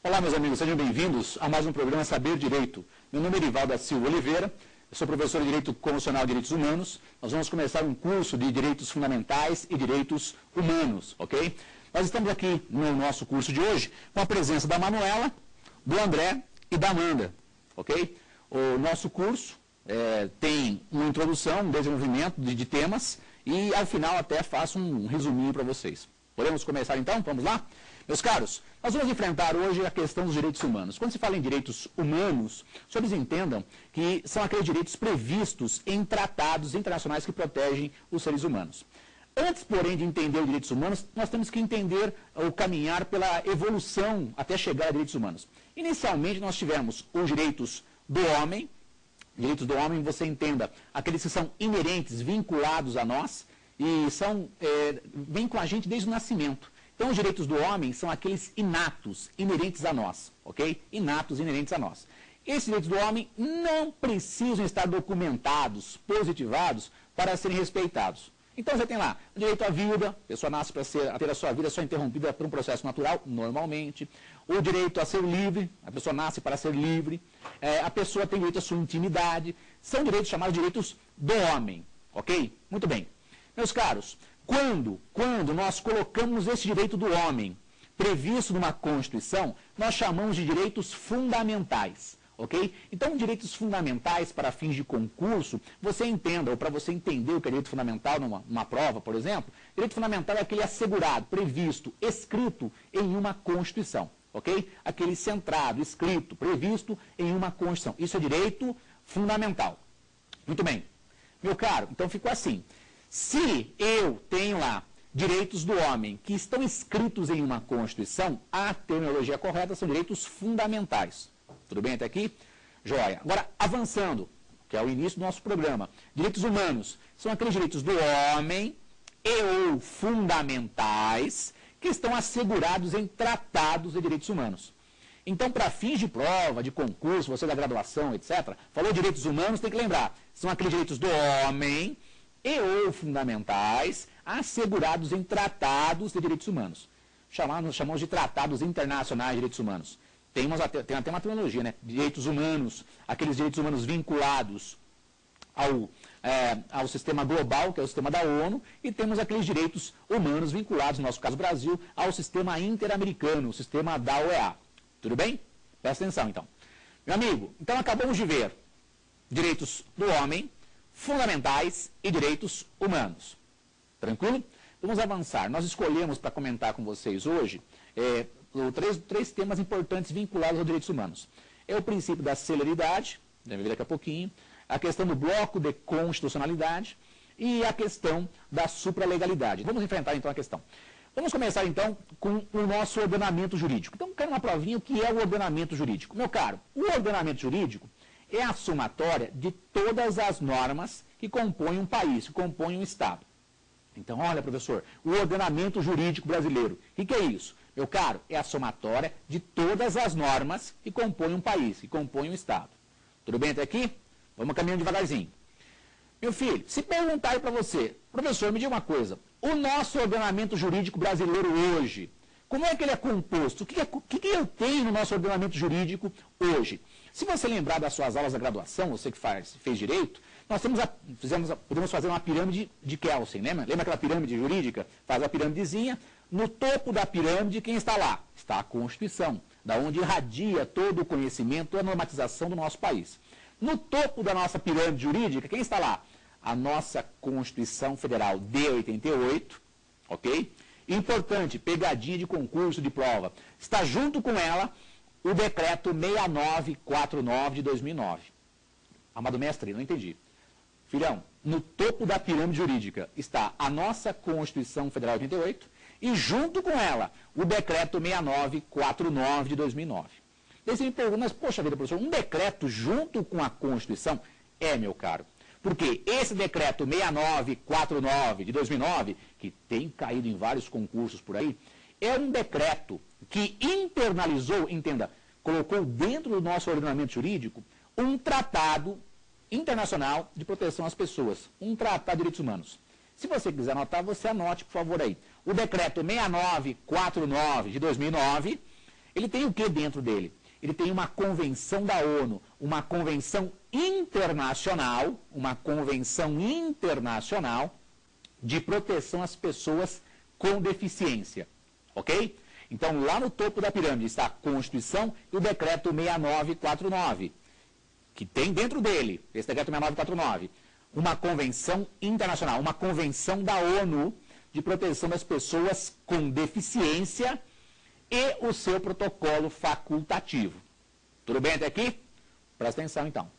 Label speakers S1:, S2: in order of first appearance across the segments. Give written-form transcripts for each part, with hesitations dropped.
S1: Olá, meus amigos, sejam bem-vindos a mais um programa Saber Direito. Meu nome é Erivaldo da Silva Oliveira, eu sou professor de Direito Constitucional e Direitos Humanos. Nós vamos começar um curso de Direitos Fundamentais e Direitos Humanos, ok? Nós estamos aqui no nosso curso de hoje com a presença da Manuela, do André e da Amanda, ok? O nosso curso tem uma introdução, um desenvolvimento de temas e, ao final, até faço um resuminho para vocês. Podemos começar, então? Vamos lá? Meus caros, nós vamos enfrentar hoje a questão dos direitos humanos. Quando se fala em direitos humanos, os senhores entendam que são aqueles direitos previstos em tratados internacionais que protegem os seres humanos. Antes, porém, de entender os direitos humanos, nós temos que entender o caminhar pela evolução até chegar a direitos humanos. Inicialmente, nós tivemos os direitos do homem. Direitos do homem, você entenda, aqueles que são inerentes, vinculados a nós, e vêm com a gente desde o nascimento. Então, os direitos do homem são aqueles inatos, inerentes a nós, ok? Inatos, inerentes a nós. Esses direitos do homem não precisam estar documentados, positivados, para serem respeitados. Então, você tem lá o direito à vida, a pessoa nasce para ter a sua vida só interrompida por um processo natural, normalmente. O direito a ser livre, a pessoa nasce para ser livre. A pessoa tem direito à sua intimidade. São direitos chamados direitos do homem, ok? Muito bem. Meus caros, quando nós colocamos esse direito do homem previsto numa Constituição, nós chamamos de direitos fundamentais, ok? Então, direitos fundamentais para fins de concurso, você entenda, ou para você entender o que é direito fundamental numa prova, por exemplo, direito fundamental é aquele assegurado, previsto, escrito em uma Constituição, ok? Aquele centrado, escrito, previsto em uma Constituição. Isso é direito fundamental. Muito bem. Meu caro, então ficou assim. Se eu tenho lá direitos do homem que estão escritos em uma Constituição, a terminologia correta são direitos fundamentais. Tudo bem até aqui? Joia. Agora, avançando, que é o início do nosso programa. Direitos humanos são aqueles direitos do homem e ou fundamentais que estão assegurados em tratados de direitos humanos. Então, para fins de prova, de concurso, você da graduação, etc., falou direitos humanos, tem que lembrar, são aqueles direitos do homem e ou fundamentais assegurados em tratados de direitos humanos. Chamamos de tratados internacionais de direitos humanos. Tem até uma terminologia, né? Direitos humanos, aqueles direitos humanos vinculados ao sistema global, que é o sistema da ONU, e temos aqueles direitos humanos vinculados, no nosso caso Brasil, ao sistema interamericano, o sistema da OEA. Tudo bem? Presta atenção, então. Meu amigo, então acabamos de ver direitos do homem, fundamentais e direitos humanos. Tranquilo? Vamos avançar. Nós escolhemos para comentar com vocês hoje três temas importantes vinculados aos direitos humanos. É o princípio da celeridade, deve ver daqui a pouquinho, a questão do bloco de constitucionalidade e a questão da supralegalidade. Vamos enfrentar então a questão. Vamos começar então com o nosso ordenamento jurídico. Então, quero uma provinha, o que é o ordenamento jurídico? Meu caro, o ordenamento jurídico é a somatória de todas as normas que compõem um país, que compõem um Estado. Então, olha, professor, o ordenamento jurídico brasileiro, o que é isso? Meu caro, é a somatória de todas as normas que compõem um país, que compõem um Estado. Tudo bem até aqui? Vamos caminhando devagarzinho. Meu filho, se perguntarem para você, professor, me diga uma coisa, o nosso ordenamento jurídico brasileiro hoje, como é que ele é composto? O que eu tenho no nosso ordenamento jurídico hoje? Se você lembrar das suas aulas da graduação, você que fez direito, nós podemos fazer uma pirâmide de Kelsen, lembra? Lembra aquela pirâmide jurídica? Faz a pirâmidezinha, no topo da pirâmide, quem está lá? Está a Constituição, da onde irradia todo o conhecimento e a normatização do nosso país. No topo da nossa pirâmide jurídica, quem está lá? A nossa Constituição Federal de 88, ok? Importante, pegadinha de concurso de prova. Está junto com ela o decreto 6949 de 2009. Amado mestre, não entendi. Filhão, no topo da pirâmide jurídica está a nossa Constituição Federal de 88 e junto com ela o decreto 6949 de 2009. Daí você me pergunta, mas poxa vida, professor, um decreto junto com a Constituição? Meu caro. Porque esse decreto 6949 de 2009, que tem caído em vários concursos por aí, é um decreto que internalizou, entenda, colocou dentro do nosso ordenamento jurídico um tratado internacional de proteção às pessoas, um tratado de direitos humanos. Se você quiser anotar, você anote, por favor, aí. O decreto 6949 de 2009 Ele tem o que dentro dele? Ele tem uma convenção da ONU, uma convenção internacional de proteção às pessoas com deficiência, ok? Então, lá no topo da pirâmide está a Constituição e o Decreto 6949, que tem dentro dele, esse Decreto 6949, uma convenção internacional, uma convenção da ONU de proteção das pessoas com deficiência e o seu protocolo facultativo. Tudo bem até aqui? Presta atenção, então.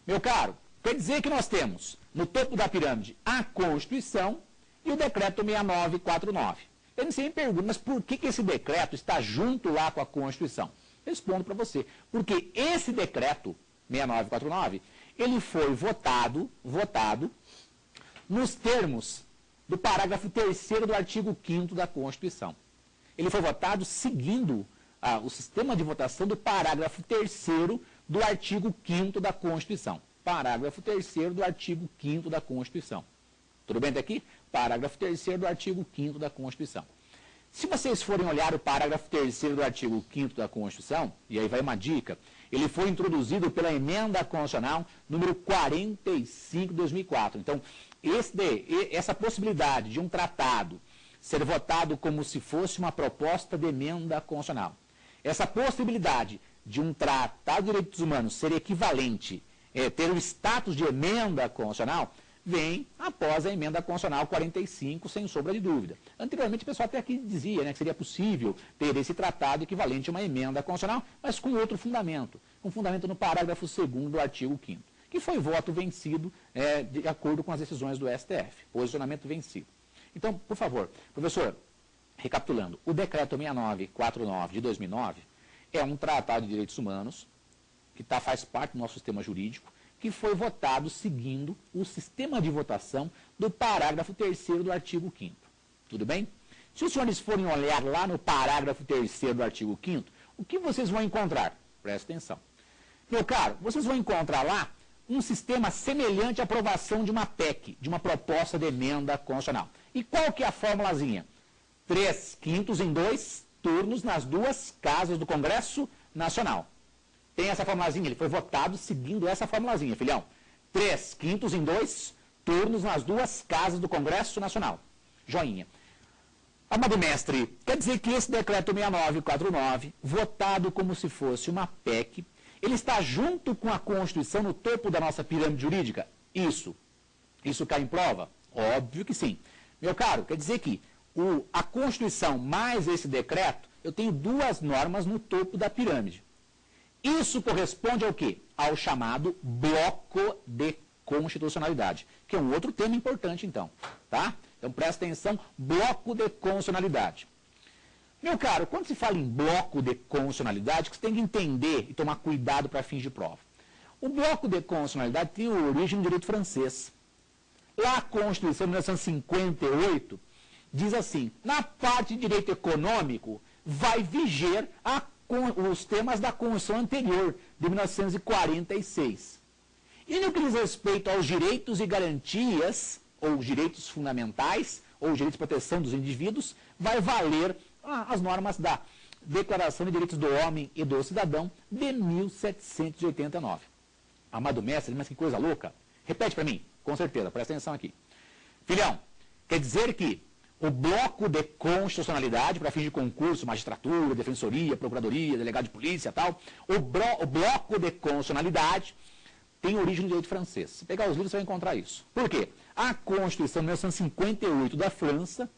S1: Meu caro, quer dizer que nós temos, no topo da pirâmide, a Constituição e o Decreto 6949. Eu não sei, me pergunto, mas por que esse decreto está junto lá com a Constituição? Respondo para você. Porque esse decreto 6949, ele foi votado nos termos do parágrafo 3º do artigo 5º da Constituição. Ele foi votado seguindo o sistema de votação do parágrafo 3º do artigo 5º da Constituição. Parágrafo 3º do artigo 5º da Constituição. Tudo bem até aqui? Parágrafo 3º do artigo 5º da Constituição. Se vocês forem olhar o parágrafo 3º do artigo 5º da Constituição, e aí vai uma dica, ele foi introduzido pela Emenda Constitucional número 45 de 2004. Então, essa possibilidade de um tratado ser votado como se fosse uma proposta de emenda constitucional, essa possibilidade de um tratado de direitos humanos ser equivalente, ter o status de emenda constitucional, vem após a Emenda Constitucional 45, sem sombra de dúvida. Anteriormente, o pessoal até aqui dizia que seria possível ter esse tratado equivalente a uma emenda constitucional, mas com outro fundamento, um fundamento no parágrafo 2º do artigo 5º, que foi voto vencido de acordo com as decisões do STF, posicionamento vencido. Então, por favor, professor, recapitulando, o Decreto 6949 de 2009 é um tratado de direitos humanos que faz parte do nosso sistema jurídico, que foi votado seguindo o sistema de votação do parágrafo 3º do artigo 5º. Tudo bem? Se os senhores forem olhar lá no parágrafo 3º do artigo 5º, o que vocês vão encontrar? Presta atenção. Meu caro, vocês vão encontrar lá um sistema semelhante à aprovação de uma PEC, de uma proposta de emenda constitucional. E qual que é a formulazinha? 3/5 em 2 turnos nas 2 casas do Congresso Nacional. Tem essa formulazinha, ele foi votado seguindo essa formulazinha, filhão. 3/5 em 2 turnos nas 2 casas do Congresso Nacional. Joinha. Amado mestre, quer dizer que esse decreto 6949, votado como se fosse uma PEC, ele está junto com a Constituição no topo da nossa pirâmide jurídica? Isso. Isso cai em prova? Óbvio que sim. Meu caro, quer dizer que a Constituição mais esse decreto, eu tenho 2 normas no topo da pirâmide. Isso corresponde ao quê? Ao chamado bloco de constitucionalidade, que é um outro tema importante, então. Tá? Então, presta atenção, bloco de constitucionalidade. Meu caro, quando se fala em bloco de constitucionalidade, você tem que entender e tomar cuidado para fins de prova. O bloco de constitucionalidade tem origem no direito francês. Lá a Constituição de 1958 diz assim, na parte de direito econômico, vai viger os temas da Constituição anterior, de 1946. E no que diz respeito aos direitos e garantias, ou direitos fundamentais, ou direitos de proteção dos indivíduos, vai valer as normas da Declaração de Direitos do Homem e do Cidadão, de 1789. Amado mestre, mas que coisa louca. Repete para mim, com certeza, presta atenção aqui. Filhão, quer dizer que o bloco de constitucionalidade, para fins de concurso, magistratura, defensoria, procuradoria, delegado de polícia e tal, o bloco de constitucionalidade tem origem no direito francês. Se pegar os livros, você vai encontrar isso. Por quê? A Constituição de 1958 da França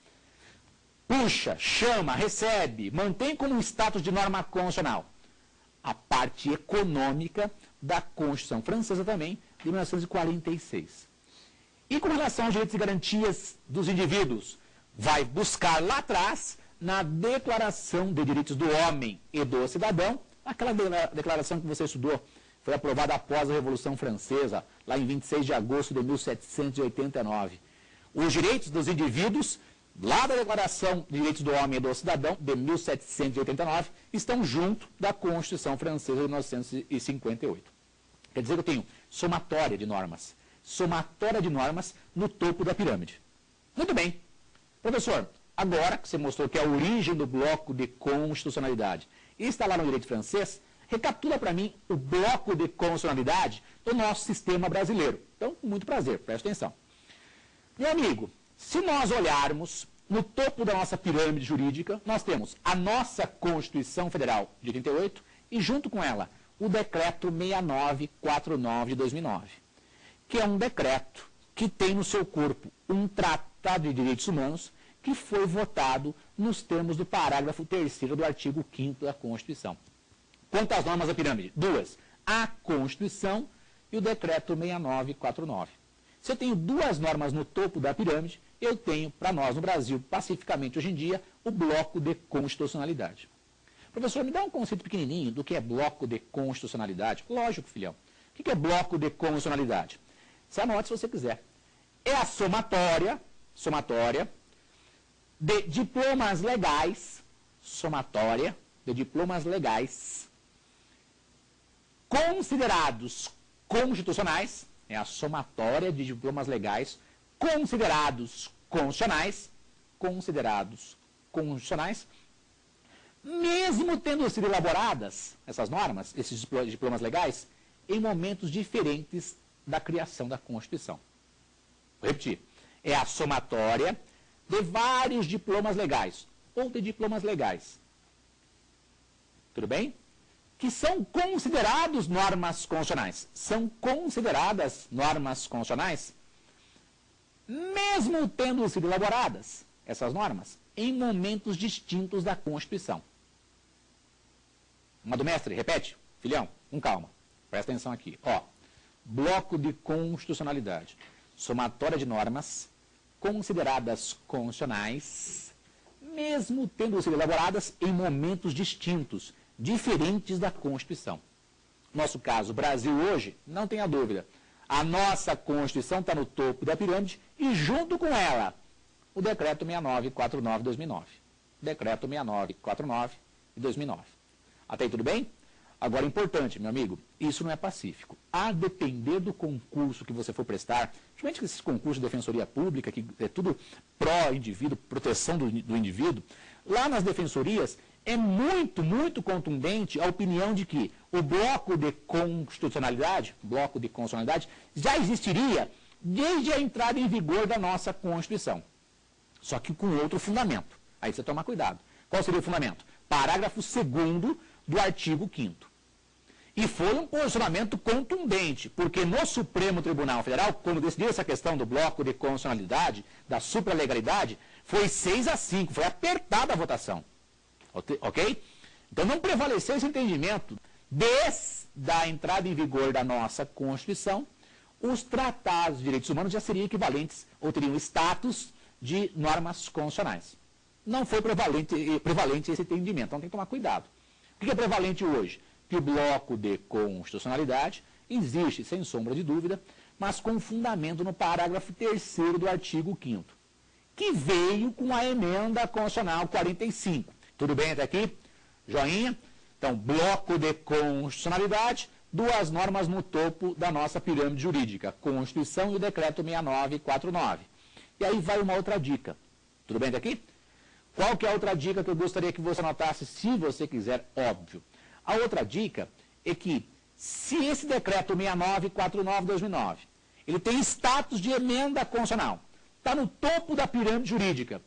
S1: puxa, chama, recebe, mantém como um status de norma constitucional a parte econômica da Constituição francesa também, de 1946. E com relação aos direitos e garantias dos indivíduos, vai buscar lá atrás, na Declaração de Direitos do Homem e do Cidadão, aquela declaração que você estudou, foi aprovada após a Revolução Francesa, lá em 26 de agosto de 1789. Os direitos dos indivíduos, lá da Declaração de Direitos do Homem e do Cidadão, de 1789, estão junto da Constituição Francesa de 1958. Quer dizer que eu tenho somatória de normas. Somatória de normas no topo da pirâmide. Muito bem. Professor, agora que você mostrou que é a origem do bloco de constitucionalidade e está lá no direito francês, recapitula para mim o bloco de constitucionalidade do nosso sistema brasileiro. Então, com muito prazer, preste atenção. Meu amigo, se nós olharmos no topo da nossa pirâmide jurídica, nós temos a nossa Constituição Federal de 88 e, junto com ela, o Decreto 6949 de 2009, que é um decreto que tem no seu corpo um Tratado de Direitos Humanos que foi votado nos termos do parágrafo 3º do artigo 5º da Constituição. Quantas normas da pirâmide? Duas. A Constituição e o Decreto 6949. Se eu tenho duas normas no topo da pirâmide, eu tenho, para nós no Brasil, pacificamente hoje em dia, o bloco de constitucionalidade. Professor, me dá um conceito pequenininho do que é bloco de constitucionalidade? Lógico, filhão. O que é bloco de constitucionalidade? Você anote se você quiser. É a somatória de diplomas legais, considerados constitucionais, é a somatória de diplomas legais considerados constitucionais, mesmo tendo sido elaboradas essas normas, esses diplomas legais, em momentos diferentes da criação da Constituição. Vou repetir. É a somatória de vários diplomas legais, ou de diplomas legais. Tudo bem? Que são considerados normas constitucionais. São consideradas normas constitucionais, mesmo tendo sido elaboradas essas normas em momentos distintos da Constituição. Amado mestre, repete. Filhão, com calma. Presta atenção aqui. Ó, bloco de constitucionalidade. Somatória de normas consideradas constitucionais, mesmo tendo sido elaboradas em momentos distintos, diferentes da Constituição. Nosso caso, Brasil hoje, não tenha dúvida, a nossa Constituição está no topo da pirâmide e, junto com ela, o Decreto 6949 de 2009. Decreto 6949 de 2009. Até aí tudo bem? Agora, importante, meu amigo, isso não é pacífico. A depender do concurso que você for prestar, principalmente esses concursos de defensoria pública, que é tudo pró-indivíduo, proteção do indivíduo, lá nas defensorias é muito, muito contundente a opinião de que o bloco de constitucionalidade já existiria desde a entrada em vigor da nossa Constituição. Só que com outro fundamento. Aí você toma cuidado. Qual seria o fundamento? Parágrafo 2º do artigo 5º. E foi um posicionamento contundente, porque no Supremo Tribunal Federal, quando decidiu essa questão do bloco de constitucionalidade, da supralegalidade, foi 6-5, foi apertada a votação. Ok? Então não prevaleceu esse entendimento. Desde a entrada em vigor da nossa Constituição, os tratados de direitos humanos já seriam equivalentes, ou teriam status de normas constitucionais. Não foi prevalente esse entendimento, então tem que tomar cuidado. O que é prevalente hoje? Que o bloco de constitucionalidade existe, sem sombra de dúvida, mas com fundamento no parágrafo 3º do artigo 5º, que veio com a emenda constitucional 45. Tudo bem até aqui? Joinha? Então, bloco de constitucionalidade, duas normas no topo da nossa pirâmide jurídica, Constituição e o Decreto 6949. E aí vai uma outra dica. Tudo bem até aqui? Qual que é a outra dica que eu gostaria que você anotasse, se você quiser, óbvio? A outra dica é que, se esse Decreto 6949 de 2009, ele tem status de emenda constitucional, está no topo da pirâmide jurídica,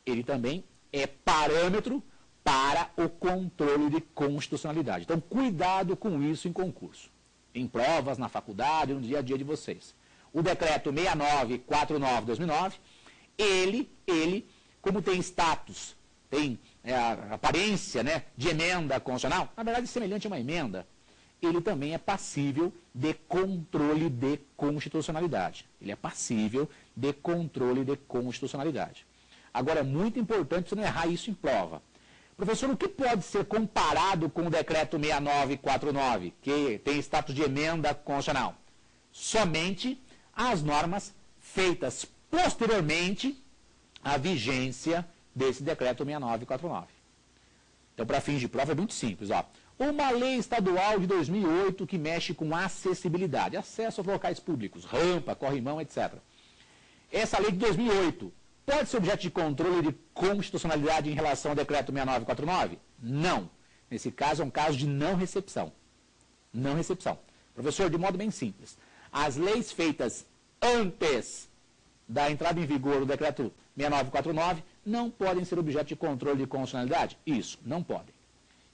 S1: ele também é parâmetro para o controle de constitucionalidade. Então, cuidado com isso em concurso, em provas, na faculdade, no dia a dia de vocês. O Decreto 6949 de 2009, ele como tem status, tem a aparência, né, de emenda constitucional, na verdade semelhante a uma emenda, ele também é passível de controle de constitucionalidade. Ele é passível de controle de constitucionalidade. Agora, é muito importante você não errar isso em prova. Professor, o que pode ser comparado com o Decreto 6949, que tem status de emenda constitucional? Somente as normas feitas posteriormente à vigência desse Decreto 6949. Então, para fins de prova, é muito simples. Ó. Uma lei estadual de 2008 que mexe com acessibilidade, acesso aos locais públicos, rampa, corrimão, etc. Essa lei de 2008 pode ser objeto de controle de constitucionalidade em relação ao Decreto 6949? Não. Nesse caso, é um caso de não recepção. Não recepção. Professor, de modo bem simples, as leis feitas antes da entrada em vigor do decreto 6949 não podem ser objeto de controle de constitucionalidade? Isso, não podem.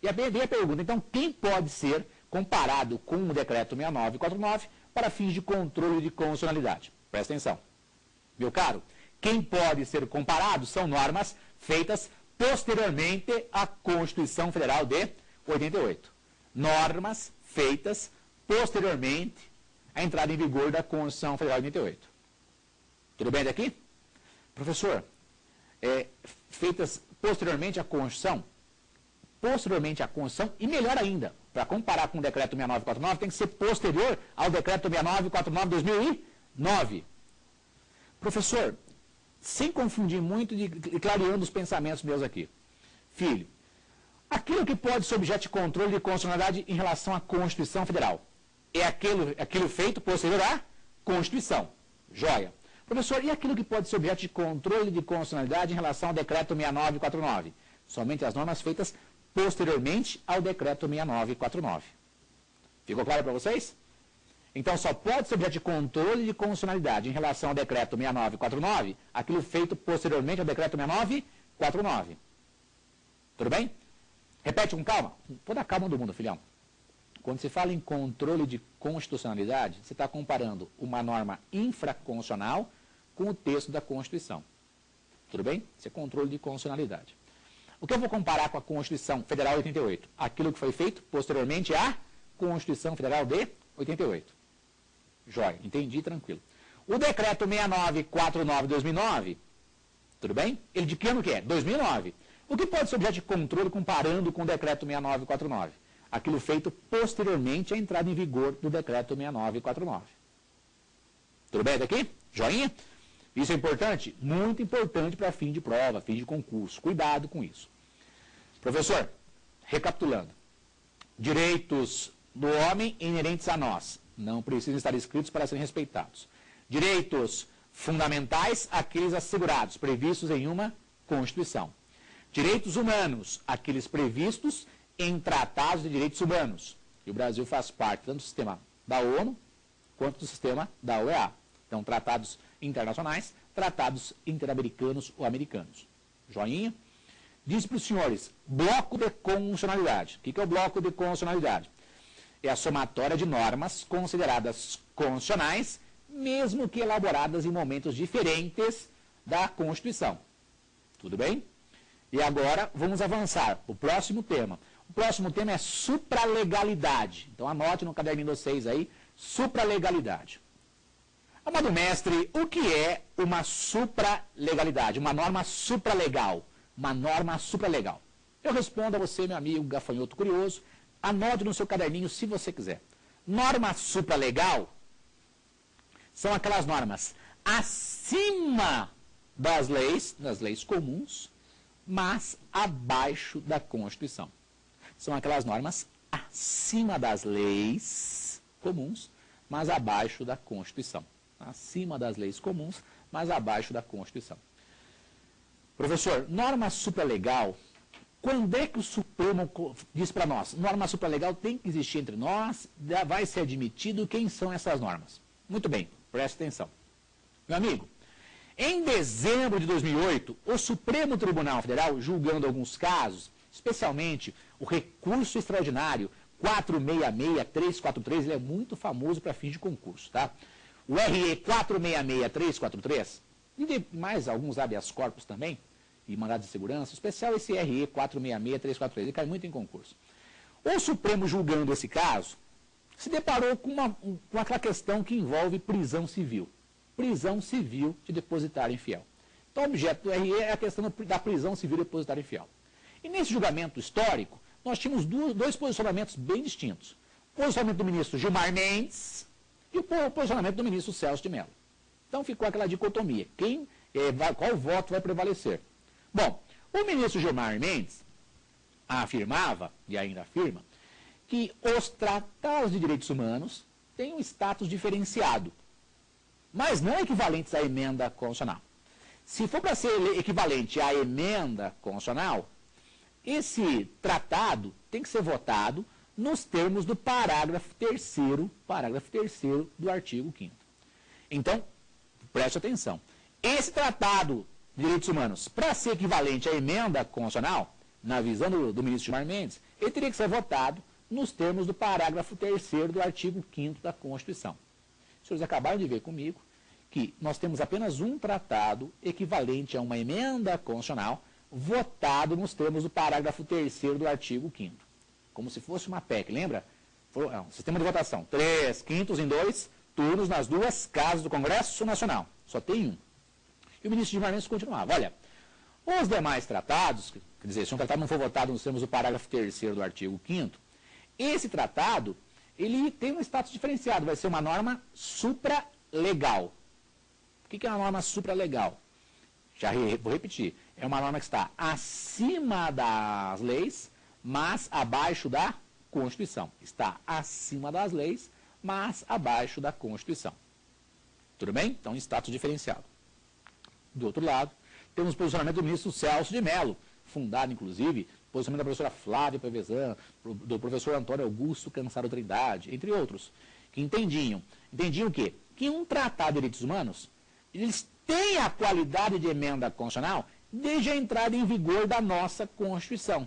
S1: E vem a pergunta, então, quem pode ser comparado com o decreto 6949 para fins de controle de constitucionalidade? Presta atenção. Meu caro, quem pode ser comparado são normas feitas posteriormente à Constituição Federal de 88. Normas feitas posteriormente à entrada em vigor da Constituição Federal de 88. Tudo bem daqui? Professor, feitas posteriormente à Constituição, e melhor ainda, para comparar com o decreto 6949, tem que ser posterior ao decreto 6949 de 2009. Professor, sem confundir muito e clareando os pensamentos meus aqui. Filho, aquilo que pode ser objeto de controle de constitucionalidade em relação à Constituição Federal é aquilo feito posterior à Constituição. Joia. Professor, e aquilo que pode ser objeto de controle de constitucionalidade em relação ao decreto 6949? Somente as normas feitas posteriormente ao decreto 6949. Ficou claro para vocês? Então, só pode ser objeto de controle de constitucionalidade em relação ao decreto 6949, aquilo feito posteriormente ao decreto 6949. Tudo bem? Repete com calma. Toda a calma do mundo, filhão. Quando se fala em controle de constitucionalidade, você está comparando uma norma infraconstitucional com o texto da Constituição. Tudo bem? Isso é controle de constitucionalidade. O que eu vou comparar com a Constituição Federal de 88? Aquilo que foi feito posteriormente à Constituição Federal de 88. Jóia, entendi, tranquilo. O decreto 6949 de 2009, tudo bem? Ele de que ano que é? 2009. O que pode ser objeto de controle comparando com o decreto 6949? Aquilo feito posteriormente à entrada em vigor do decreto 6949. Tudo bem daqui? Joinha? Isso é importante? Muito importante para fim de prova, fim de concurso. Cuidado com isso. Professor, recapitulando. Direitos do homem inerentes a nós não precisam estar escritos para serem respeitados. Direitos fundamentais, aqueles assegurados, previstos em uma Constituição. Direitos humanos, aqueles previstos em tratados de direitos humanos. E o Brasil faz parte tanto do sistema da ONU quanto do sistema da OEA. Então, tratados internacionais, tratados interamericanos ou americanos. Joinha? Diz para os senhores, bloco de constitucionalidade. O que é o bloco de constitucionalidade? É a somatória de normas consideradas constitucionais, mesmo que elaboradas em momentos diferentes da Constituição. Tudo bem? E agora vamos avançar para o próximo tema. O próximo tema é supralegalidade. Então anote no caderninho de vocês aí, supralegalidade. Amado mestre, o que é uma supralegalidade? Uma norma supralegal. Uma norma supralegal. Eu respondo a você, meu amigo gafanhoto curioso, anote no seu caderninho se você quiser. Norma supralegal são aquelas normas acima das leis comuns, mas abaixo da Constituição. São aquelas normas acima das leis comuns, mas abaixo da Constituição. Acima das leis comuns, mas abaixo da Constituição. Professor, norma supralegal, quando é que o Supremo diz para nós? Norma supralegal tem que existir entre nós, vai ser admitido, quem são essas normas? Muito bem, preste atenção. Meu amigo, em dezembro de 2008, o Supremo Tribunal Federal, julgando alguns casos, especialmente o recurso extraordinário 466343, ele é muito famoso para fins de concurso, tá? O RE 466343, e mais alguns habeas corpus também, e mandados de segurança, especial esse RE 466343, ele cai muito em concurso. O Supremo, julgando esse caso, se deparou com aquela questão que envolve prisão civil. Prisão civil de depositário infiel. Então, o objeto do RE é a questão da prisão civil de depositário infiel. E nesse julgamento histórico, nós tínhamos dois posicionamentos bem distintos. O posicionamento do ministro Gilmar Mendes e o posicionamento do ministro Celso de Mello. Então, ficou aquela dicotomia. Qual voto vai prevalecer? Bom, o ministro Gilmar Mendes afirmava, e ainda afirma, que os tratados de direitos humanos têm um status diferenciado, mas não equivalentes à emenda constitucional. Se for para ser equivalente à emenda constitucional, esse tratado tem que ser votado nos termos do parágrafo 3º do artigo 5º. Então, preste atenção. Esse tratado de direitos humanos, para ser equivalente à emenda constitucional, na visão do ministro Gilmar Mendes, ele teria que ser votado nos termos do parágrafo 3º do artigo 5º da Constituição. Os senhores acabaram de ver comigo que nós temos apenas um tratado equivalente a uma emenda constitucional votado nos termos do parágrafo 3º do artigo 5º. Como se fosse uma PEC, lembra? Um sistema de votação, 3/5 em 2 turnos nas duas casas do Congresso Nacional. Só tem um. E o ministro Gilmar Mendes continuava, olha, os demais tratados, quer dizer, se um tratado não for votado nos termos do parágrafo 3º do artigo 5º, esse tratado, ele tem um status diferenciado, vai ser uma norma supralegal. O que é uma norma supralegal? Já vou repetir, é uma norma que está acima das leis, mas abaixo da Constituição. Está acima das leis, mas abaixo da Constituição. Tudo bem? Então, status diferenciado. Do outro lado, temos o posicionamento do ministro Celso de Mello, fundado, inclusive, posicionamento da professora Flávia Pavesan, do professor Antônio Augusto Cansado Trindade, entre outros, que entendiam o quê? Que um tratado de direitos humanos, eles têm a qualidade de emenda constitucional desde a entrada em vigor da nossa Constituição.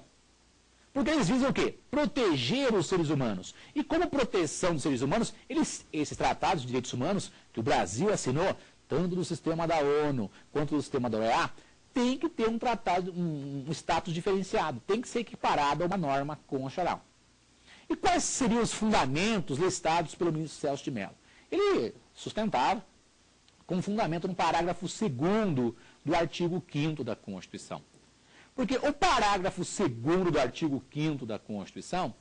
S1: Porque eles visam o quê? Proteger os seres humanos. E como proteção dos seres humanos, esses tratados de direitos humanos que o Brasil assinou, tanto do sistema da ONU quanto do sistema da OEA, tem que ter um tratado, um status diferenciado, tem que ser equiparado a uma norma constitucional. E quais seriam os fundamentos listados pelo ministro Celso de Mello? Ele sustentava, com fundamento no parágrafo 2º do artigo 5º da Constituição. Porque o parágrafo 2º do artigo 5º da Constituição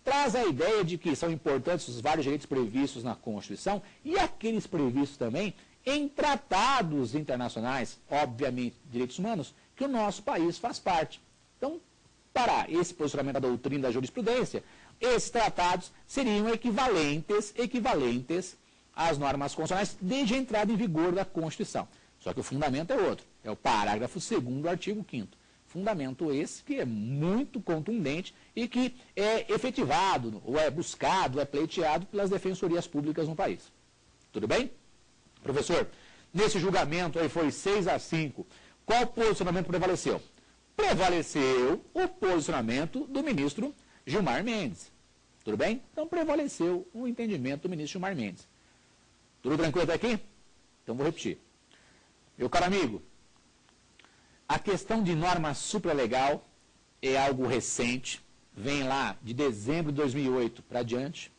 S1: traz a ideia de que são importantes os vários direitos previstos na Constituição e aqueles previstos também em tratados internacionais, obviamente, direitos humanos, que o nosso país faz parte. Então, para esse posicionamento da doutrina da jurisprudência, esses tratados seriam equivalentes às normas constitucionais desde a entrada em vigor da Constituição. Só que o fundamento é outro, é o parágrafo 2º do artigo 5º. Fundamento esse que é muito contundente e que é efetivado, ou é buscado, ou é pleiteado pelas defensorias públicas no país. Tudo bem? Professor, nesse julgamento aí foi 6-5, qual posicionamento prevaleceu? Prevaleceu o posicionamento do ministro Gilmar Mendes. Tudo bem? Então prevaleceu o entendimento do ministro Gilmar Mendes. Tudo tranquilo até aqui? Então vou repetir. Meu caro amigo, a questão de norma supralegal é algo recente, vem lá de dezembro de 2008 para diante.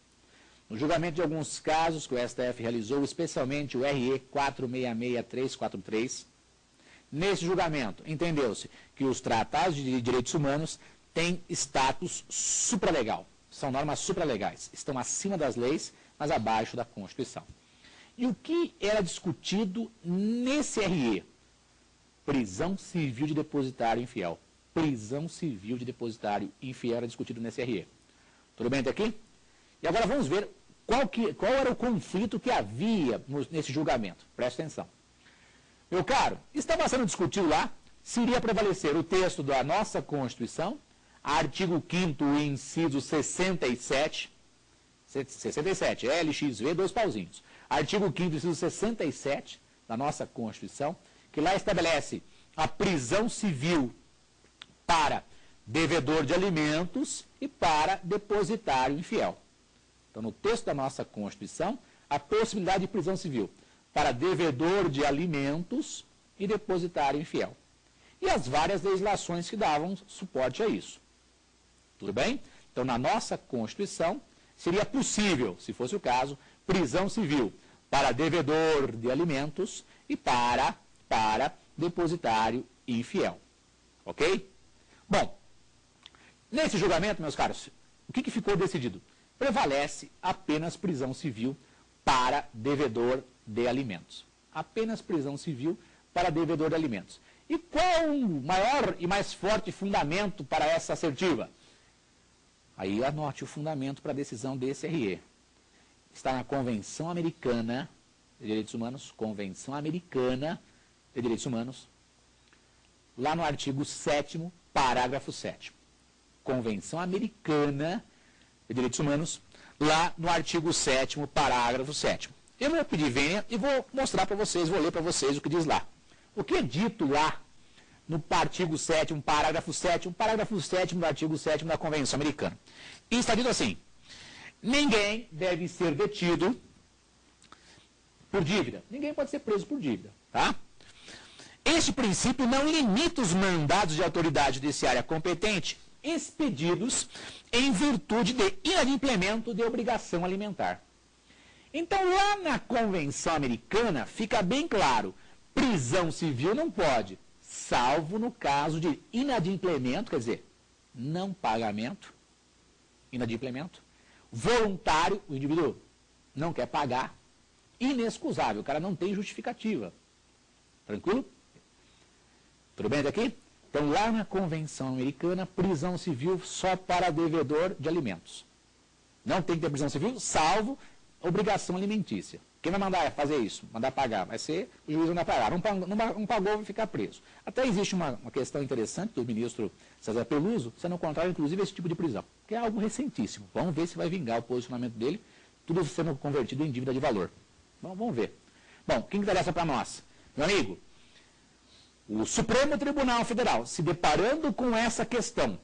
S1: No julgamento de alguns casos que o STF realizou, especialmente o RE 466343, nesse julgamento entendeu-se que os tratados de direitos humanos têm status supralegal, são normas supralegais, estão acima das leis, mas abaixo da Constituição. E o que era discutido nesse RE? Prisão civil de depositário infiel. Prisão civil de depositário infiel era discutido nesse RE. Tudo bem até aqui? E agora vamos ver qual era o conflito que havia nesse julgamento. Presta atenção. Meu caro, estava sendo discutido lá se iria prevalecer o texto da nossa Constituição, artigo 5º, inciso 67, LXV, 2 pauzinhos. Artigo 5º, inciso 67 da nossa Constituição, que lá estabelece a prisão civil para devedor de alimentos e para depositário infiel. Então, no texto da nossa Constituição, a possibilidade de prisão civil para devedor de alimentos e depositário infiel. E as várias legislações que davam suporte a isso. Tudo bem? Então, na nossa Constituição, seria possível, se fosse o caso, prisão civil para devedor de alimentos e para depositário infiel. Ok? Bom, nesse julgamento, meus caros, o que ficou decidido? Prevalece apenas prisão civil para devedor de alimentos. Apenas prisão civil para devedor de alimentos. E qual o maior e mais forte fundamento para essa assertiva? Aí anote o fundamento para a decisão desse RE. Está na Convenção Americana de Direitos Humanos, Convenção Americana de Direitos Humanos, lá no artigo 7º, parágrafo 7º. Convenção Americana de Direitos Humanos, lá no artigo 7º, parágrafo 7º. Eu vou pedir vênia e vou mostrar para vocês, vou ler para vocês o que diz lá. O que é dito lá no artigo 7º, parágrafo 7º do artigo 7º da Convenção Americana. E está dito assim: ninguém deve ser detido por dívida. Ninguém pode ser preso por dívida, tá? Este princípio não limita os mandados de autoridade judiciária competente expedidos em virtude de inadimplemento de obrigação alimentar. Então, lá na Convenção Americana, fica bem claro, prisão civil não pode, salvo no caso de inadimplemento, quer dizer, não pagamento, inadimplemento, voluntário, o indivíduo não quer pagar, inexcusável, o cara não tem justificativa. Tranquilo? Tudo bem até aqui? Então, lá na Convenção Americana, prisão civil só para devedor de alimentos. Não tem que ter prisão civil, salvo obrigação alimentícia. Quem vai mandar fazer isso? Mandar pagar? Vai ser o juiz mandar pagar. Não pagou, vai ficar preso. Até existe uma questão interessante do ministro César Peluso, sendo contrário, inclusive, a esse tipo de prisão, que é algo recentíssimo. Vamos ver se vai vingar o posicionamento dele, tudo sendo convertido em dívida de valor. Bom, vamos ver. Bom, quem que interessa para nós? Meu amigo, o Supremo Tribunal Federal, se deparando com essa questão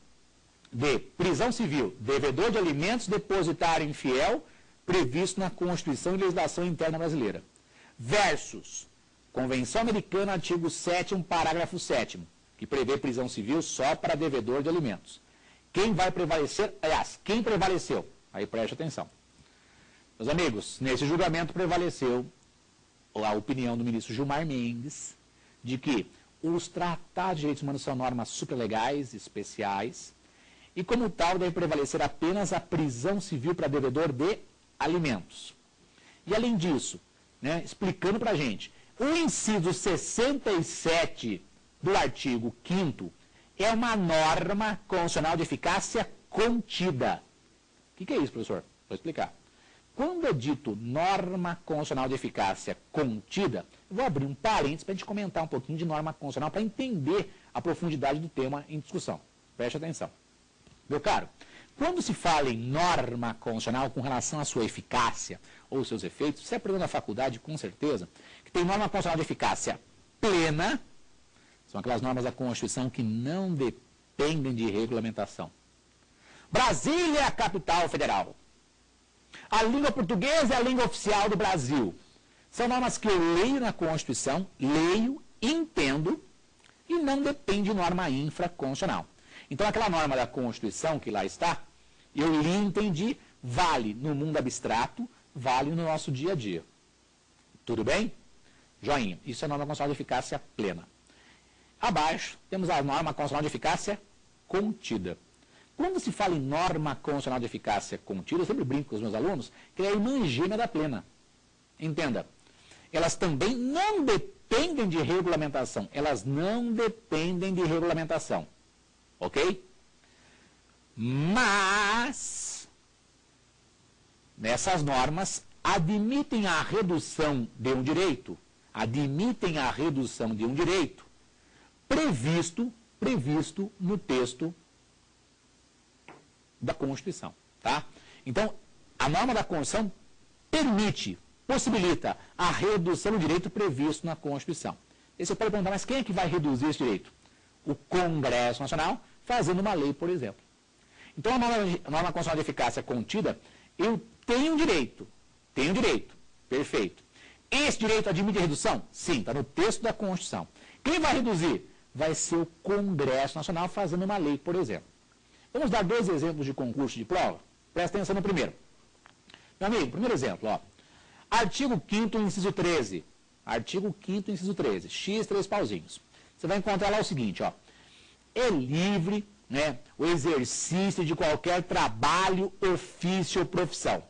S1: de prisão civil, devedor de alimentos, depositário infiel, previsto na Constituição e legislação interna brasileira, versus Convenção Americana, artigo 7º, parágrafo 7º, que prevê prisão civil só para devedor de alimentos. Quem vai prevalecer? Aliás, quem prevaleceu? Aí preste atenção. Meus amigos, nesse julgamento prevaleceu a opinião do ministro Gilmar Mendes de que os tratados de direitos humanos são normas supralegais, especiais, e como tal deve prevalecer apenas a prisão civil para devedor de alimentos. E além disso, né, explicando para a gente, o inciso 67 do artigo 5º é uma norma constitucional de eficácia contida. O que é isso, professor? Vou explicar. Quando é dito norma constitucional de eficácia contida, eu vou abrir um parênteses para a gente comentar um pouquinho de norma constitucional para entender a profundidade do tema em discussão. Preste atenção. Meu caro, quando se fala em norma constitucional com relação à sua eficácia ou seus efeitos, você aprendeu na faculdade, com certeza, que tem norma constitucional de eficácia plena, são aquelas normas da Constituição que não dependem de regulamentação. Brasília é a capital federal. A língua portuguesa é a língua oficial do Brasil. São normas que eu leio na Constituição, leio, entendo, e não depende de norma infraconstitucional. Então, aquela norma da Constituição que lá está, eu li e entendi, vale no mundo abstrato, vale no nosso dia a dia. Tudo bem? Joinha. Isso é norma constitucional de eficácia plena. Abaixo, temos a norma constitucional de eficácia contida. Quando se fala em norma constitucional de eficácia contida, eu sempre brinco com os meus alunos, que é a irmã gêmea da plena. Entenda, elas também não dependem de regulamentação. Elas não dependem de regulamentação. Ok? Mas, nessas normas, admitem a redução de um direito, previsto no texto da Constituição, tá? Então, a norma da Constituição possibilita a redução do direito previsto na Constituição. E você pode perguntar, mas quem é que vai reduzir esse direito? O Congresso Nacional, fazendo uma lei, por exemplo. Então, a norma constitucional de eficácia contida, eu tenho direito, perfeito. Esse direito admite redução? Sim, está no texto da Constituição. Quem vai reduzir? Vai ser o Congresso Nacional fazendo uma lei, por exemplo. Vamos dar 2 exemplos de concurso de prova? Presta atenção no primeiro. Meu amigo, primeiro exemplo, ó. Artigo 5º, inciso 13. Artigo 5º, inciso 13. X, 3 pauzinhos. Você vai encontrar lá o seguinte, ó. É livre, né, o exercício de qualquer trabalho, ofício ou profissão.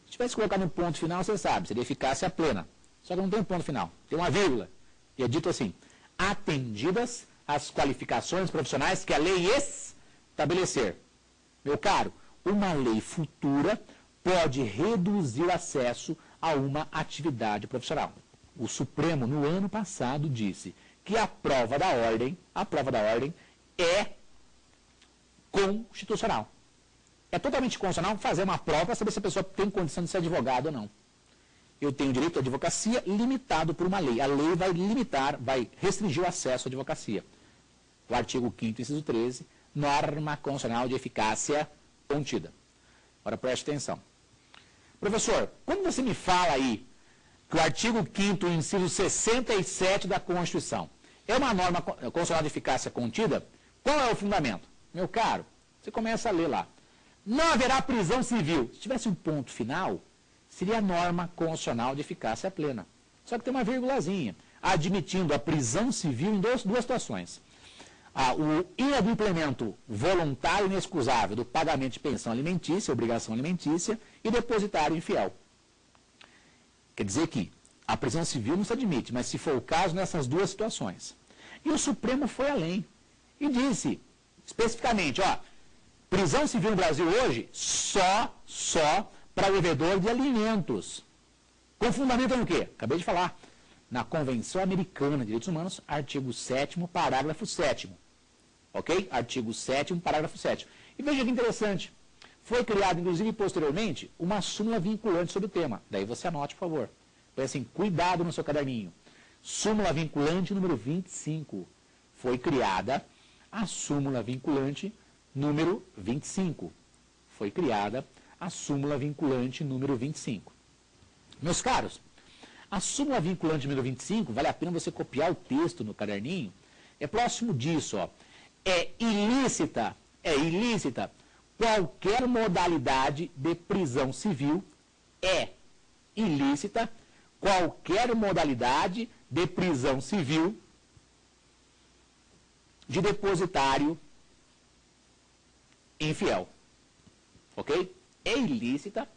S1: Se tivesse colocado um ponto final, você sabe, seria eficácia plena. Só que não tem um ponto final, tem uma vírgula. E é dito assim, atendidas as qualificações profissionais que a lei estabelecer. Meu caro, uma lei futura pode reduzir o acesso a uma atividade profissional. O Supremo, no ano passado, disse que a prova da ordem é constitucional. É totalmente constitucional fazer uma prova para saber se a pessoa tem condição de ser advogado ou não. Eu tenho direito à advocacia limitado por uma lei. A lei vai limitar, vai restringir o acesso à advocacia. O artigo 5º, inciso 13, norma constitucional de eficácia contida. Agora preste atenção. Professor, quando você me fala aí que o artigo 5º, inciso 67 da Constituição é uma norma constitucional de eficácia contida, qual é o fundamento? Meu caro, você começa a ler lá. Não haverá prisão civil. Se tivesse um ponto final, seria a norma constitucional de eficácia plena. Só que tem uma vírgulazinha, admitindo a prisão civil em duas situações. O inadimplemento voluntário e inexcusável do pagamento de pensão alimentícia, obrigação alimentícia, e depositário infiel. Quer dizer que a prisão civil não se admite, mas se for o caso, nessas duas situações. E o Supremo foi além e disse, especificamente, prisão civil no Brasil hoje, só para devedor de alimentos. Com fundamento no quê? Acabei de falar. Na Convenção Americana de Direitos Humanos, artigo 7º, parágrafo 7º. Ok? Artigo 7º, parágrafo 7º. E veja que interessante. Foi criada, inclusive, posteriormente, uma súmula vinculante sobre o tema. Daí você anote, por favor. Então, assim, cuidado no seu caderninho. Súmula vinculante número 25. Foi criada a súmula vinculante número 25. Foi criada a súmula vinculante número 25. Meus caros, a súmula vinculante número 25, vale a pena você copiar o texto no caderninho, é próximo disso, é ilícita qualquer modalidade de prisão civil, ilícita qualquer modalidade de prisão civil de depositário infiel. Ok? É ilícita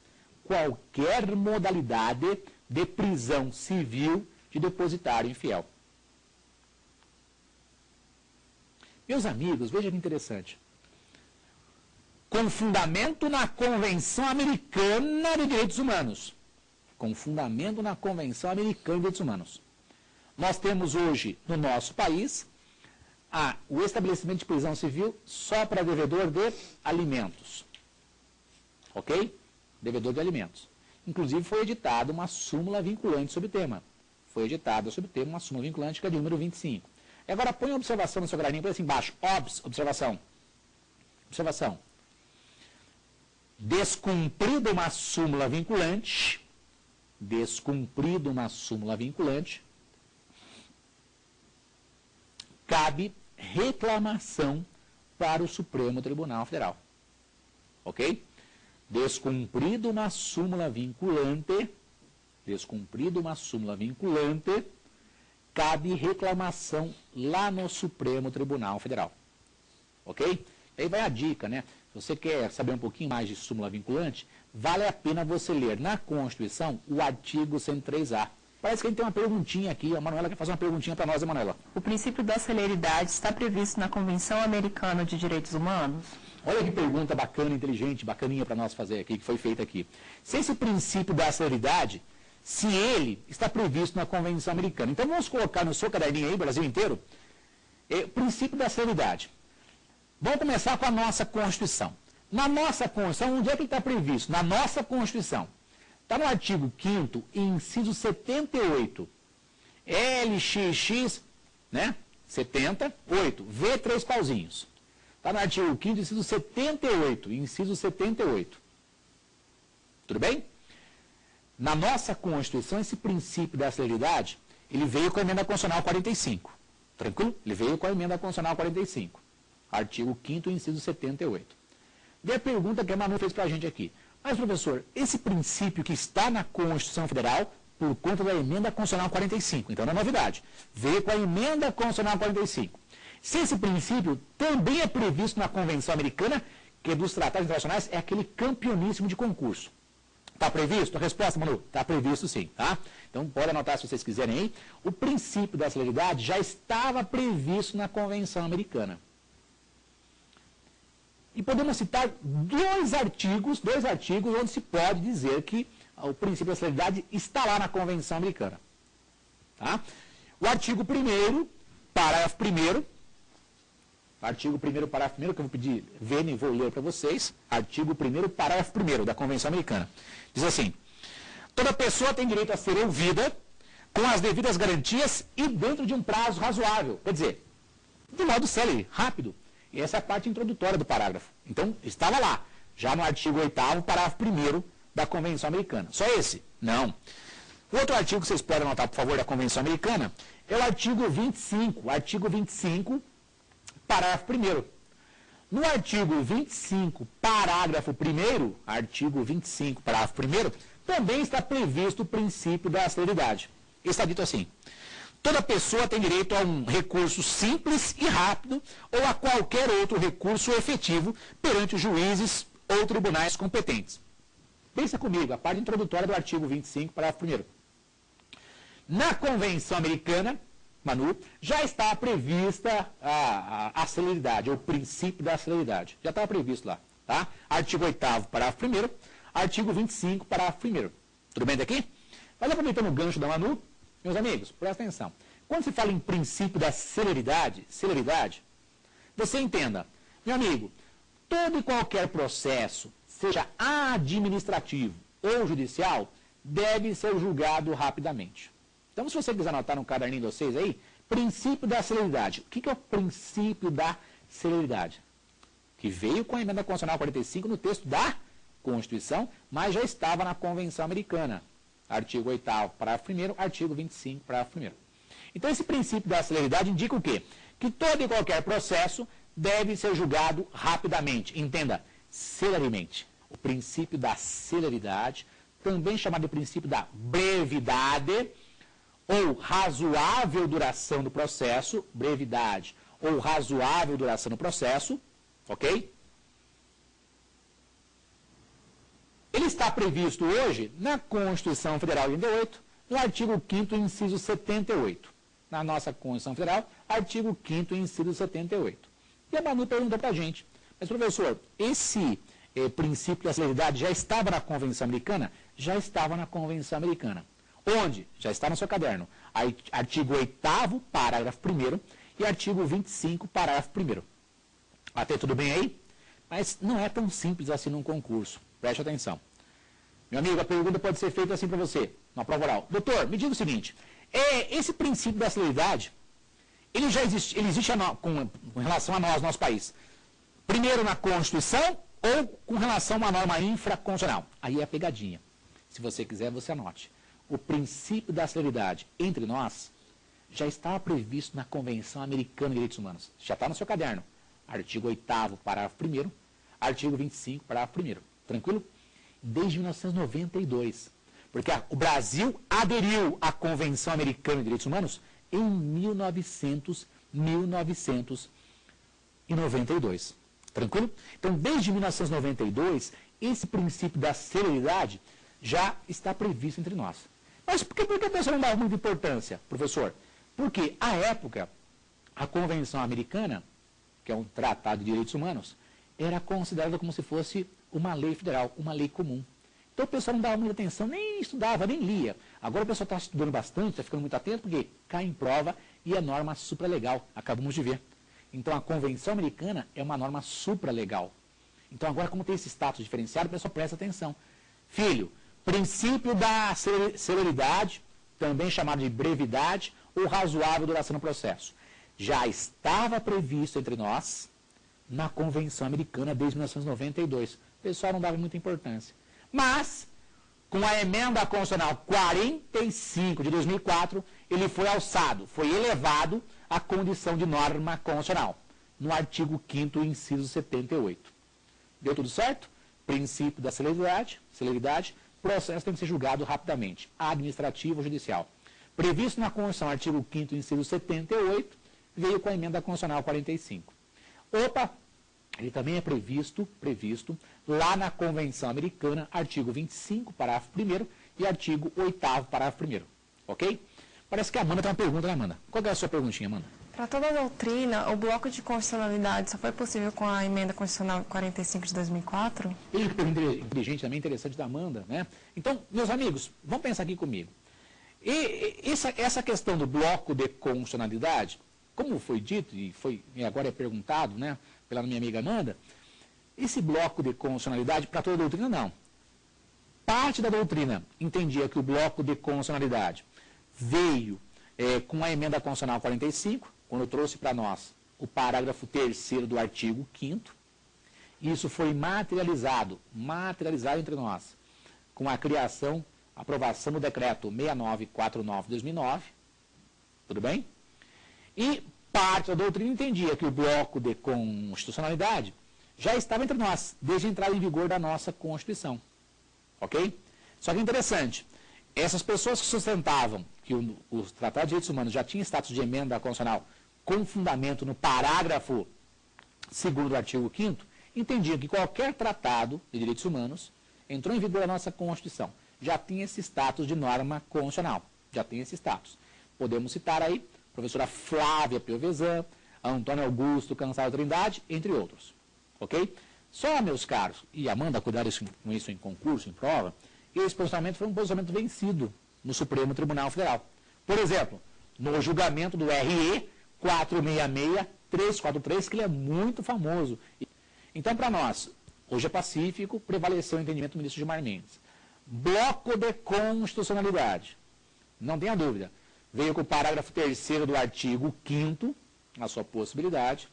S1: qualquer modalidade de prisão civil de depositário infiel. Meus amigos, veja que interessante. Com fundamento na Convenção Americana de Direitos Humanos. Com fundamento na Convenção Americana de Direitos Humanos. Nós temos hoje, no nosso país, o estabelecimento de prisão civil só para devedor de alimentos. Ok? Devedor de alimentos. Inclusive foi editada uma súmula vinculante sobre o tema. Foi editada sobre o tema uma súmula vinculante que é de número 25. E agora põe uma observação no seu caderninho, põe assim embaixo. Observação. Observação. Descumprida uma súmula vinculante, cabe reclamação para o Supremo Tribunal Federal. Ok? Descumprida uma súmula vinculante, cabe reclamação lá no Supremo Tribunal Federal. Ok? Aí vai a dica, né? Se você quer saber um pouquinho mais de súmula vinculante, vale a pena você ler na Constituição o artigo 103A. Parece que a gente tem uma perguntinha aqui, a Manuela quer fazer uma perguntinha para nós, Manuela.
S2: O princípio da celeridade está previsto na Convenção Americana de Direitos Humanos?
S1: Olha que pergunta bacana, inteligente, bacaninha para nós fazer aqui, que foi feita aqui. Se esse princípio da celeridade, se ele está previsto na Convenção Americana. Então vamos colocar no seu caderninho aí, Brasil inteiro, o princípio da celeridade. Vamos começar com a nossa Constituição. Na nossa Constituição, onde é que ele está previsto? Na nossa Constituição. Está no artigo 5º, inciso 78. LXX, né? 78. V, 3 pauzinhos. Está no artigo 5º, inciso 78. Inciso 78. Tudo bem? Na nossa Constituição, esse princípio da celeridade, ele veio com a emenda constitucional 45. Tranquilo? Ele veio com a emenda constitucional 45. Artigo 5º, inciso 78. Vê a pergunta que a Manu fez para a gente aqui. Mas, professor, esse princípio que está na Constituição Federal, por conta da emenda constitucional 45, então não é novidade, veio com a emenda constitucional 45. Se esse princípio também é previsto na Convenção Americana, que dos tratados internacionais é aquele campeoníssimo de concurso. Está previsto? A resposta, Manu? Está previsto sim, tá? Então, pode anotar se vocês quiserem aí. O princípio da celeridade já estava previsto na Convenção Americana. E podemos citar dois artigos onde se pode dizer que o princípio da celeridade está lá na Convenção Americana. Tá? O artigo 1º, parágrafo 1º, artigo 1º, parágrafo 1º, que eu vou pedir vênia e vou ler para vocês, artigo 1º, parágrafo 1º da Convenção Americana. Diz assim: toda pessoa tem direito a ser ouvida com as devidas garantias e dentro de um prazo razoável. Quer dizer, de modo célere, rápido. E essa é a parte introdutória do parágrafo. Então, estava lá, já no artigo 8º, parágrafo 1º da Convenção Americana. Só esse? Não. O outro artigo que vocês podem anotar, por favor, da Convenção Americana, é o artigo 25. Artigo 25, parágrafo 1º. No artigo 25, parágrafo 1º, artigo 25, parágrafo 1º, também está previsto o princípio da celeridade. Está dito assim: toda pessoa tem direito a um recurso simples e rápido ou a qualquer outro recurso efetivo perante os juízes ou tribunais competentes. Pensa comigo, a parte introdutória do artigo 25, parágrafo 1º. Na Convenção Americana, Manu, já está prevista a celeridade, o princípio da celeridade. Já estava previsto lá, tá? Artigo 8º, parágrafo 1º, artigo 25, parágrafo 1º. Tudo bem daqui? Mas aproveitando o gancho da Manu, meus amigos, presta atenção. Quando se fala em princípio da celeridade, você entenda, meu amigo, todo e qualquer processo, seja administrativo ou judicial, deve ser julgado rapidamente. Então, se você quiser anotar no caderninho de vocês aí, princípio da celeridade. O que é o princípio da celeridade? Que veio com a emenda constitucional 45 no texto da Constituição, mas já estava na Convenção Americana. Artigo 8º, parágrafo 1º, artigo 25, parágrafo 1º. Então, esse princípio da celeridade indica o quê? Que todo e qualquer processo deve ser julgado rapidamente. Entenda, celeremente. O princípio da celeridade, também chamado de princípio da brevidade, ou razoável duração do processo, brevidade ou razoável duração do processo, ok? Ele está previsto hoje na Constituição Federal de 88, no artigo 5º, inciso 78. Na nossa Constituição Federal, artigo 5º, inciso 78. E a Manu pergunta para a gente, mas professor, esse princípio da celeridade já estava na Convenção Americana? Já estava na Convenção Americana. Onde? Já está no seu caderno. Artigo 8º, parágrafo 1º e artigo 25, parágrafo 1º. Até tudo bem aí? Mas não é tão simples assim num concurso. Preste atenção. Meu amigo, a pergunta pode ser feita assim para você, na prova oral. Doutor, me diga o seguinte, esse princípio da celeridade, ele já existe, com relação a nós, nosso país, primeiro na Constituição ou com relação a uma norma infraconstitucional? Aí é a pegadinha. Se você quiser, você anote. O princípio da celeridade entre nós já estava previsto na Convenção Americana de Direitos Humanos. Já está no seu caderno. Artigo 8º, parágrafo 1º, artigo 25, parágrafo 1º. Tranquilo? Desde 1992. Porque o Brasil aderiu à Convenção Americana de Direitos Humanos em 1992. Tranquilo? Então, desde 1992, esse princípio da celeridade já está previsto entre nós. Mas por que a pessoa não dá muita importância, professor? Porque, à época, a Convenção Americana, que é um tratado de direitos humanos, era considerada como se fosse uma lei federal, uma lei comum. Então o pessoal não dava muita atenção, nem estudava, nem lia. Agora o pessoal está estudando bastante, está ficando muito atento, porque cai em prova e é norma supralegal, acabamos de ver. Então a Convenção Americana é uma norma supralegal. Então agora, como tem esse status diferenciado, o pessoal presta atenção. Filho, princípio da celeridade, também chamado de brevidade ou razoável duração do processo, já estava previsto entre nós na Convenção Americana desde 1992. O pessoal não dava muita importância. Mas, com a emenda constitucional 45 de 2004, ele foi alçado, foi elevado à condição de norma constitucional, no artigo 5º, inciso 78. Deu tudo certo? Princípio da celeridade, processo tem que ser julgado rapidamente, administrativo ou judicial. Previsto na Constituição, artigo 5º, inciso 78, veio com a emenda constitucional 45. Ele também é previsto lá na Convenção Americana, artigo 25, parágrafo 1º e artigo 8º, parágrafo 1º. Ok? Parece que a Amanda tem uma pergunta, né, Amanda? Qual é a sua perguntinha, Amanda?
S3: Para toda a doutrina, o bloco de constitucionalidade só foi possível com a emenda constitucional 45 de 2004?
S1: Ele que pergunta inteligente também, interessante da Amanda, né? Então, meus amigos, vamos pensar aqui comigo. E essa questão do bloco de constitucionalidade, como foi dito, e agora é perguntado, né, pela minha amiga Amanda, esse bloco de constitucionalidade, para toda a doutrina, não. Parte da doutrina entendia que o bloco de constitucionalidade veio com a emenda constitucional 45, quando trouxe para nós o parágrafo 3º do artigo 5º. Isso foi materializado entre nós, com a criação, aprovação do decreto 6949 de 2009, tudo bem? E parte da doutrina entendia que o bloco de constitucionalidade já estava entre nós, desde a entrada em vigor da nossa Constituição. Ok? Só que é interessante, essas pessoas que sustentavam que o Tratado de Direitos Humanos já tinha status de emenda constitucional com fundamento no parágrafo 2º do artigo 5º, entendiam que qualquer tratado de direitos humanos entrou em vigor a nossa Constituição. Já tinha esse status de norma constitucional. Já tem esse status. Podemos citar aí a professora Flávia Piovesan, Antônio Augusto Cansado Trindade, entre outros. Ok? Só, meus caros, e Amanda cuidar com isso em concurso, em prova, esse posicionamento foi um posicionamento vencido no Supremo Tribunal Federal. Por exemplo, no julgamento do RE 466-343, que ele é muito famoso. Então, para nós, hoje é pacífico, prevaleceu o entendimento do ministro Gilmar Mendes. Bloco de constitucionalidade, não tenha dúvida, veio com o parágrafo 3º do artigo 5º, a sua possibilidade,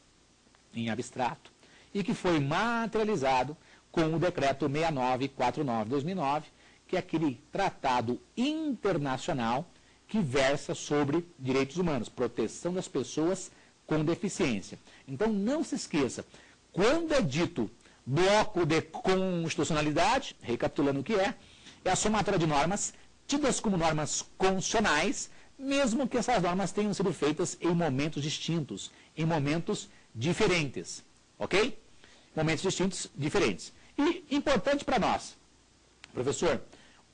S1: em abstrato, e que foi materializado com o decreto 6949 de 2009, que é aquele tratado internacional que versa sobre direitos humanos, proteção das pessoas com deficiência. Então, não se esqueça, quando é dito bloco de constitucionalidade, recapitulando o que é a somatória de normas tidas como normas constitucionais, mesmo que essas normas tenham sido feitas em momentos distintos, em momentos diferentes. Ok? Momentos distintos, diferentes. E importante para nós, professor,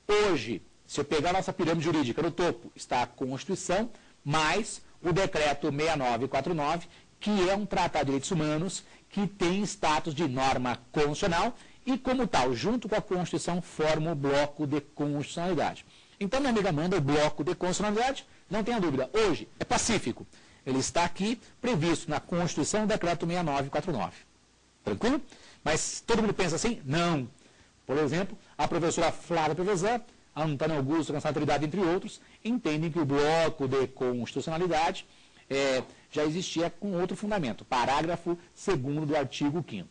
S1: hoje, se eu pegar a nossa pirâmide jurídica no topo, está a Constituição, mais o decreto 6949, que é um tratado de direitos humanos, que tem status de norma constitucional e, como tal, junto com a Constituição, forma o bloco de constitucionalidade. Então, minha amiga Amanda, o bloco de constitucionalidade, não tenha dúvida, hoje é pacífico. Ele está aqui previsto na Constituição, o decreto 6949. Tranquilo? Mas todo mundo pensa assim? Não. Por exemplo, a professora Flávia Piovesan, Antônio Augusto Cansado Trindade, entre outros, entendem que o bloco de constitucionalidade já existia com outro fundamento, parágrafo 2º do artigo 5º.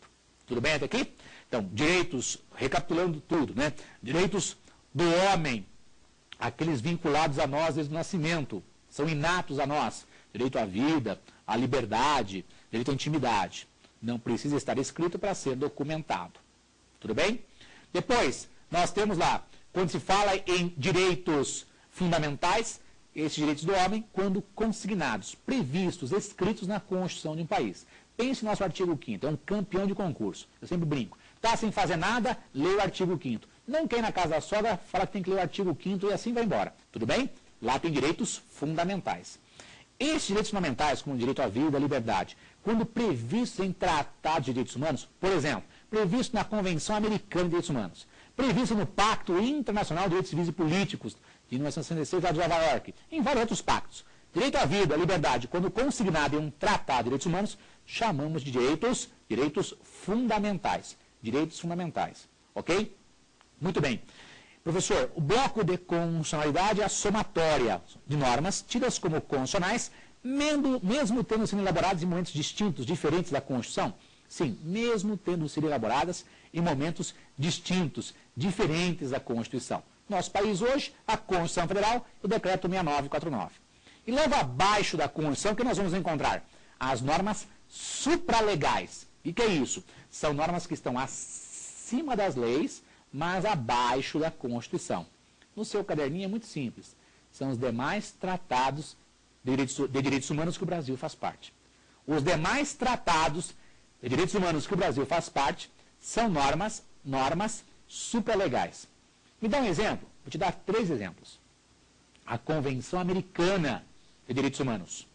S1: Tudo bem até aqui? Então, direitos, recapitulando tudo, né? Direitos do homem, aqueles vinculados a nós desde o nascimento, são inatos a nós. Direito à vida, à liberdade, direito à intimidade. Não precisa estar escrito para ser documentado. Tudo bem? Depois, nós temos lá, quando se fala em direitos fundamentais, esses direitos do homem, quando consignados, previstos, escritos na Constituição de um país. Pense no nosso artigo 5º, é um campeão de concurso. Eu sempre brinco. Está sem fazer nada, lê o artigo 5º. Não quer ir na casa da sogra, fala que tem que ler o artigo 5º e assim vai embora. Tudo bem? Lá tem direitos fundamentais. Esses direitos fundamentais, como o direito à vida e à liberdade, quando previstos em tratados de direitos humanos, por exemplo, previsto na Convenção Americana de Direitos Humanos, previsto no Pacto Internacional de Direitos Civis e Políticos, de 1966, lá de Nova York, em vários outros pactos. Direito à vida, à liberdade, quando consignado em um tratado de direitos humanos, chamamos de direitos fundamentais. Direitos fundamentais. Ok? Muito bem. Professor, o bloco de constitucionalidade é a somatória de normas tidas como constitucionais, mesmo tendo sido elaboradas em momentos distintos, diferentes da Constituição? Sim, mesmo tendo sido elaboradas em momentos distintos, diferentes da Constituição. Nosso país hoje, a Constituição Federal e o Decreto 6949. E logo abaixo da Constituição, o que nós vamos encontrar? As normas supralegais. E que é isso? São normas que estão acima das leis, mas abaixo da Constituição. No seu caderninho é muito simples. São os demais tratados de direitos humanos que o Brasil faz parte. Os demais tratados de direitos humanos que o Brasil faz parte são normas supralegais. Me dá um exemplo? Vou te dar 3 exemplos. A Convenção Americana de Direitos Humanos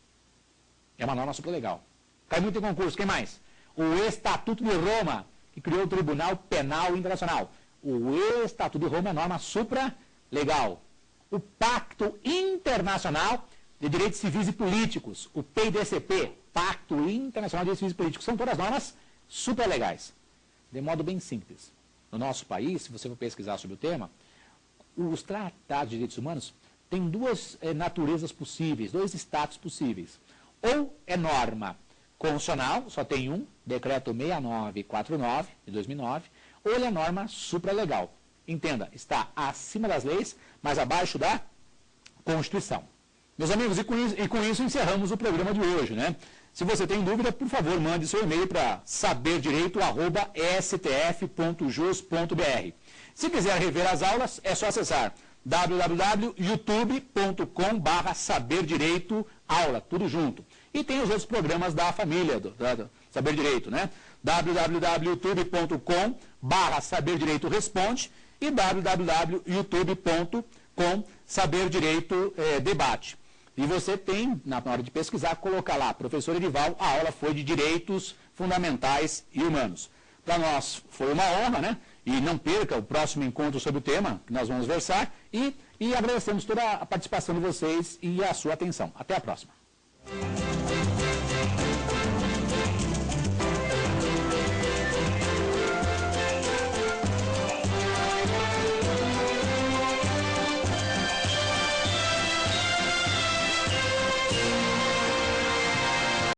S1: é uma norma supralegal. Cai muito em concurso. Quem mais? O Estatuto de Roma, que criou o Tribunal Penal Internacional. O Estatuto de Roma é norma supralegal. O Pacto Internacional de Direitos Civis e Políticos, o PIDCP, Pacto Internacional de Direitos Civis e Políticos. São todas normas super legais, de modo bem simples. No nosso país, se você for pesquisar sobre o tema, os tratados de direitos humanos têm duas naturezas possíveis, dois status possíveis. Ou é norma constitucional, só tem um, Decreto 6949, de 2009, ou ele é norma supralegal. Entenda, está acima das leis, mas abaixo da Constituição. Meus amigos, e com isso encerramos o programa de hoje, né? Se você tem dúvida, por favor, mande seu e-mail para saberdireito@stf.jus.br. Se quiser rever as aulas, é só acessar www.youtube.com/saberdireitoaula, tudo junto. E tem os outros programas da família do Saber Direito, né? www.youtube.com/saberdireitoresponde e www.youtube.com/saberdireitodebate. E você tem, na hora de pesquisar, colocar lá, professor Edival, a aula foi de Direitos Fundamentais e Humanos. Para nós foi uma honra, né? E não perca o próximo encontro sobre o tema que nós vamos versar. E agradecemos toda a participação de vocês e a sua atenção. Até a próxima.